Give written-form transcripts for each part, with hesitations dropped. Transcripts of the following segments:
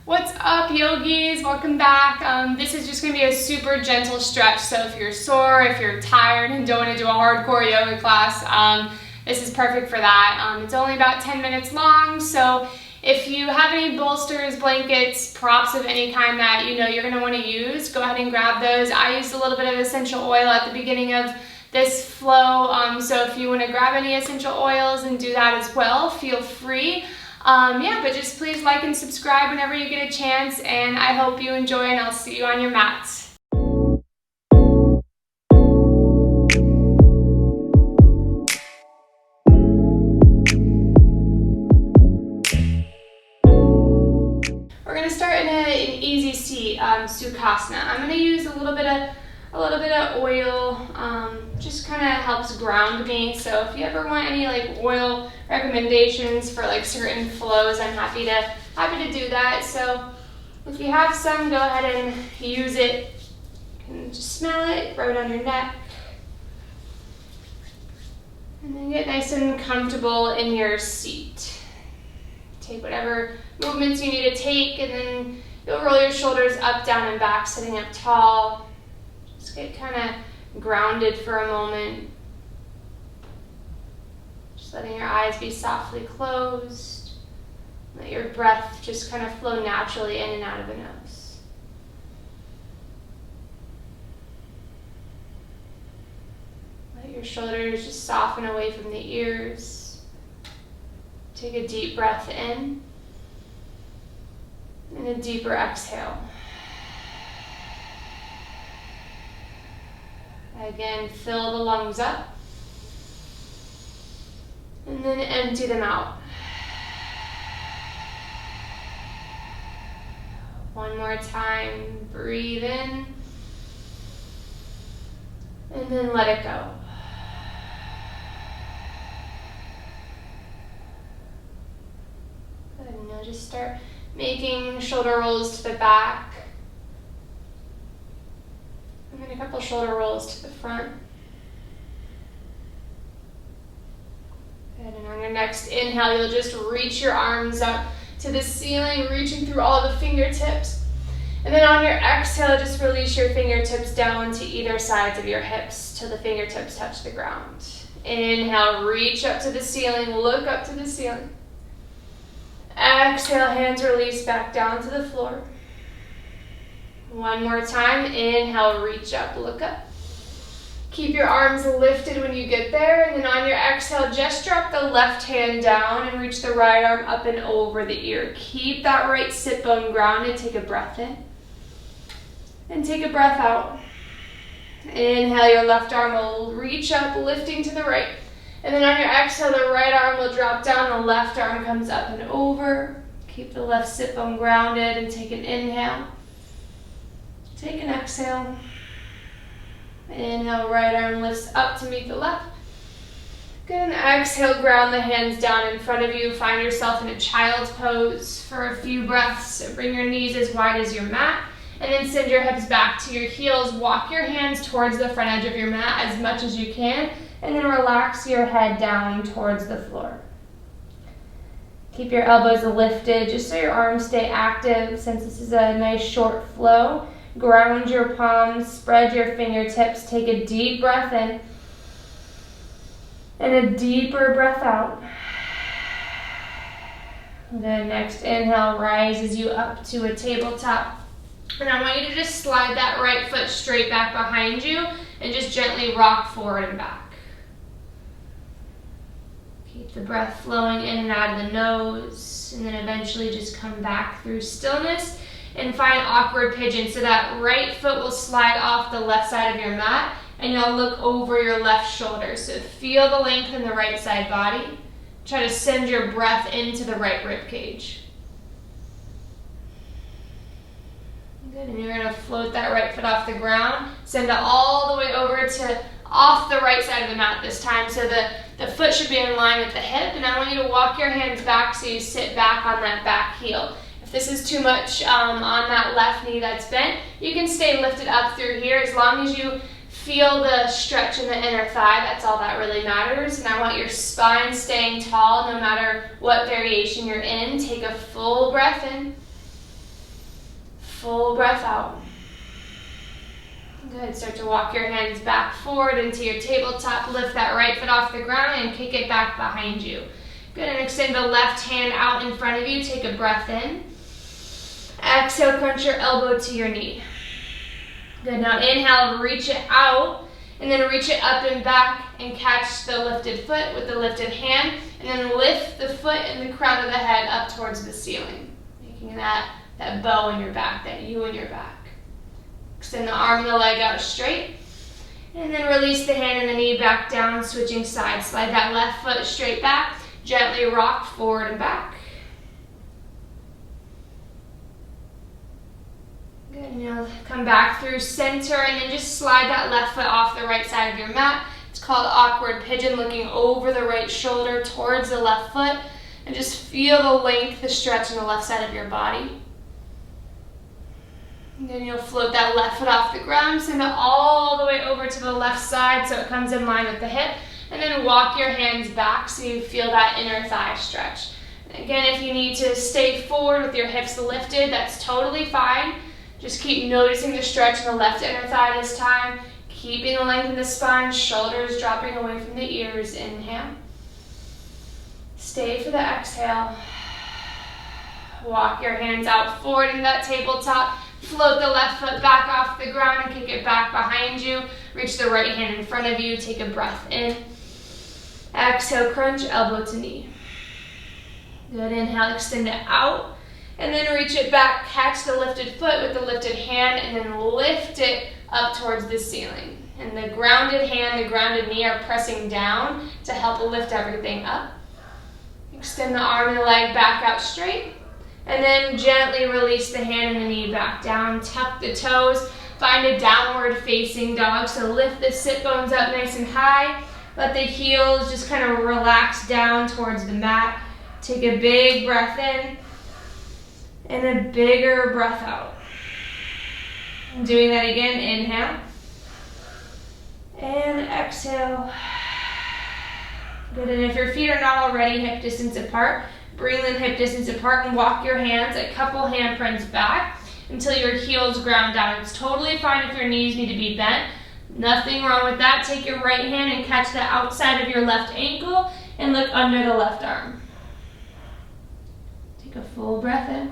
What's up, yogis? Welcome back. This is just going to be a super gentle stretch, so if you're sore, if you're tired and don't want to do a hardcore yoga class, this is perfect for that. It's only about 10 minutes long, so if you have any bolsters, blankets, props of any kind that you know you're going to want to use, go ahead and grab those. I used a little bit of essential oil at the beginning of this flow, so if you want to grab any essential oils and do that as well, feel free. But just please like and subscribe whenever you get a chance, and I hope you enjoy, and I'll see you on your mats. We're going to start in an easy seat, Sukhasana. I'm going to use a little bit of oil, just kind of helps ground me. So if you ever want any oil recommendations for certain flows, I'm happy to do that. So if you have some, go ahead and use it. You can just smell it right on your neck. And then get nice and comfortable in your seat. Take whatever movements you need to take, and then you'll roll your shoulders up, down, and back, sitting up tall. Just get kind of grounded for a moment. Just letting your eyes be softly closed. Let your breath just kind of flow naturally in and out of the nose. Let your shoulders just soften away from the ears. Take a deep breath in and a deeper exhale. Again, fill the lungs up and then empty them out. One more time, breathe in and then let it go. Good, and now just start making shoulder rolls to the back. And then a couple shoulder rolls to the front. Good, and on your next inhale, you'll just reach your arms up to the ceiling, reaching through all the fingertips. And then on your exhale, just release your fingertips down to either sides of your hips till the fingertips touch the ground. Inhale, reach up to the ceiling, look up to the ceiling. Exhale, hands release back down to the floor. One more time, inhale, reach up, look up. Keep your arms lifted when you get there, and then on your exhale, just drop the left hand down and reach the right arm up and over the ear. Keep that right sit bone grounded. Take a breath in and take a breath out. Inhale, your left arm will reach up, lifting to the right. And then on your exhale, the right arm will drop down, the left arm comes up and over. Keep the left sit bone grounded and take an inhale. Take an exhale. Inhale, right arm lifts up to meet the left. Good, and exhale, ground the hands down in front of you. Find yourself in a child's pose for a few breaths. So bring your knees as wide as your mat, and then send your hips back to your heels. Walk your hands towards the front edge of your mat as much as you can, and then relax your head down towards the floor. Keep your elbows lifted just so your arms stay active, since this is a nice short flow. Ground your palms, spread your fingertips, take a deep breath in and a deeper breath out. The next inhale rises you up to a tabletop. And I want you to just slide that right foot straight back behind you and just gently rock forward and back. Keep the breath flowing in and out of the nose, and then eventually just come back through stillness. And find awkward pigeon, so that right foot will slide off the left side of your mat, and you'll look over your left shoulder. So feel the length in the right side body. Try to send your breath into the right rib cage. Good, and you're gonna float that right foot off the ground. Send it all the way over to off the right side of the mat this time, so the foot should be in line with the hip, and I want you to walk your hands back so you sit back on that back heel. This is too much on that left knee that's bent, you can stay lifted up through here as long as you feel the stretch in the inner thigh. That's all that really matters. And I want your spine staying tall no matter what variation you're in. Take a full breath in full breath out. Good, start to walk your hands back forward into your tabletop. Lift that right foot off the ground and kick it back behind you. Good, and extend the left hand out in front of you. Take a breath in. Exhale, crunch your elbow to your knee. Good, now inhale, reach it out, and then reach it up and back and catch the lifted foot with the lifted hand, and then lift the foot and the crown of the head up towards the ceiling, making that bow in your back, that U in your back. Extend the arm and the leg out straight, and then release the hand and the knee back down, switching sides. Slide that left foot straight back, gently rock forward and back. Good, now come back through center and then just slide that left foot off the right side of your mat. It's called awkward pigeon, looking over the right shoulder towards the left foot, and just feel the length, the stretch on the left side of your body. And then you'll float that left foot off the ground, send it all the way over to the left side so it comes in line with the hip, and then walk your hands back so you feel that inner thigh stretch. And again, if you need to stay forward with your hips lifted, that's totally fine. Just keep noticing the stretch in the left inner thigh this time, keeping the length in the spine, shoulders dropping away from the ears. Inhale. Stay for the exhale. Walk your hands out forward in that tabletop. Float the left foot back off the ground and kick it back behind you. Reach the right hand in front of you. Take a breath in. Exhale, crunch, elbow to knee. Good, inhale, extend it out. And then reach it back, catch the lifted foot with the lifted hand, and then lift it up towards the ceiling. And the grounded hand, the grounded knee are pressing down to help lift everything up. Extend the arm and the leg back out straight. And then gently release the hand and the knee back down. Tuck the toes. Find a downward facing dog. So lift the sit bones up nice and high. Let the heels just kind of relax down towards the mat. Take a big breath in. And a bigger breath out. Doing that again, inhale. And exhale. Good, and if your feet are not already hip distance apart, bring them hip distance apart and walk your hands a couple handprints back until your heels ground down. It's totally fine if your knees need to be bent. Nothing wrong with that. Take your right hand and catch the outside of your left ankle and look under the left arm. Take a full breath in.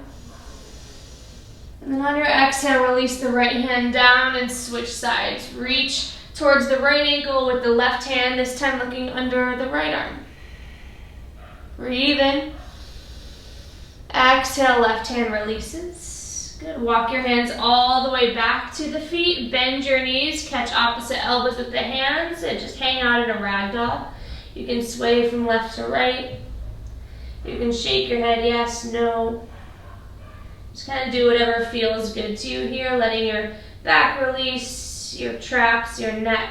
And then on your exhale, release the right hand down and switch sides. Reach towards the right ankle with the left hand, this time looking under the right arm. Breathe in. Exhale, left hand releases. Good. Walk your hands all the way back to the feet. Bend your knees. Catch opposite elbows with the hands and just hang out in a ragdoll. You can sway from left to right. You can shake your head yes, no. Just kind of do whatever feels good to you here, letting your back release, your traps, your neck.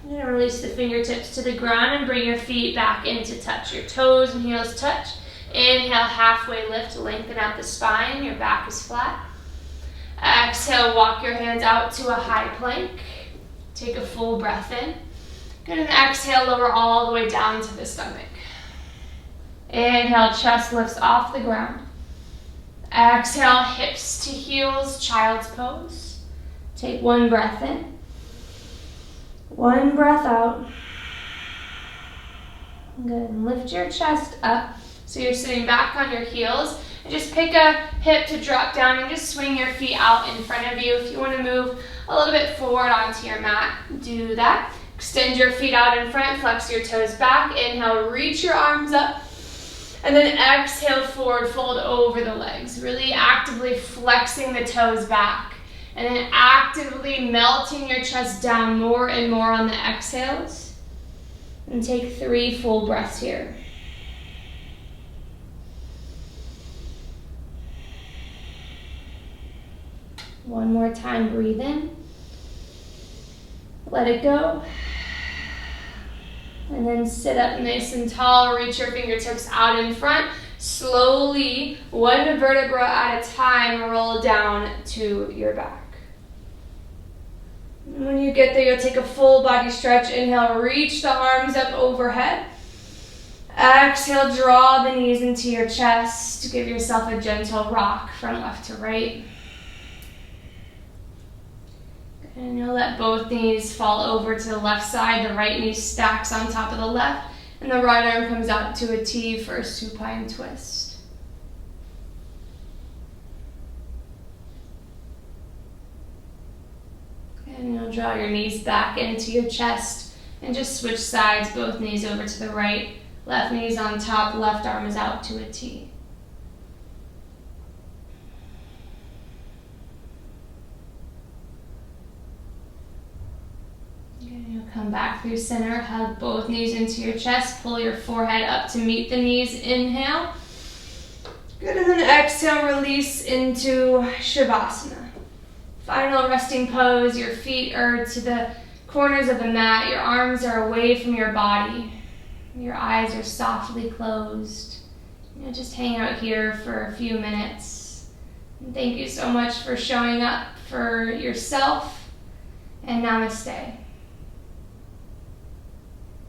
You're going to release the fingertips to the ground and bring your feet back into touch. Your toes and heels touch. Inhale, halfway lift, lengthen out the spine. Your back is flat. Exhale, walk your hands out to a high plank. Take a full breath in. Good, and exhale, lower all the way down to the stomach. Inhale, chest lifts off the ground. Exhale, hips to heels, child's pose. Take one breath in. One breath out. Good, and lift your chest up so you're sitting back on your heels. And just pick a hip to drop down and just swing your feet out in front of you. If you want to move a little bit forward onto your mat, do that. Extend your feet out in front, flex your toes back. Inhale, reach your arms up. And then exhale, forward fold over the legs. Really actively flexing the toes back. And then actively melting your chest down more and more on the exhales. And take 3 full breaths here. One more time, breathe in. Let it go. And then sit up nice and tall. Reach your fingertips out in front. Slowly, one vertebra at a time, roll down to your back. And when you get there, you'll take a full body stretch. Inhale, reach the arms up overhead. Exhale, draw the knees into your chest. Give yourself a gentle rock from left to right. And you'll let both knees fall over to the left side. The right knee stacks on top of the left, and the right arm comes out to a T for a supine twist. And you'll draw your knees back into your chest and just switch sides, both knees over to the right. Left knee's on top, left arm is out to a T. And you'll come back through center, hug both knees into your chest, pull your forehead up to meet the knees, inhale. Good, and then exhale, release into Shavasana. Final resting pose, your feet are to the corners of the mat, your arms are away from your body. Your eyes are softly closed. Just hang out here for a few minutes. And thank you so much for showing up for yourself, and namaste.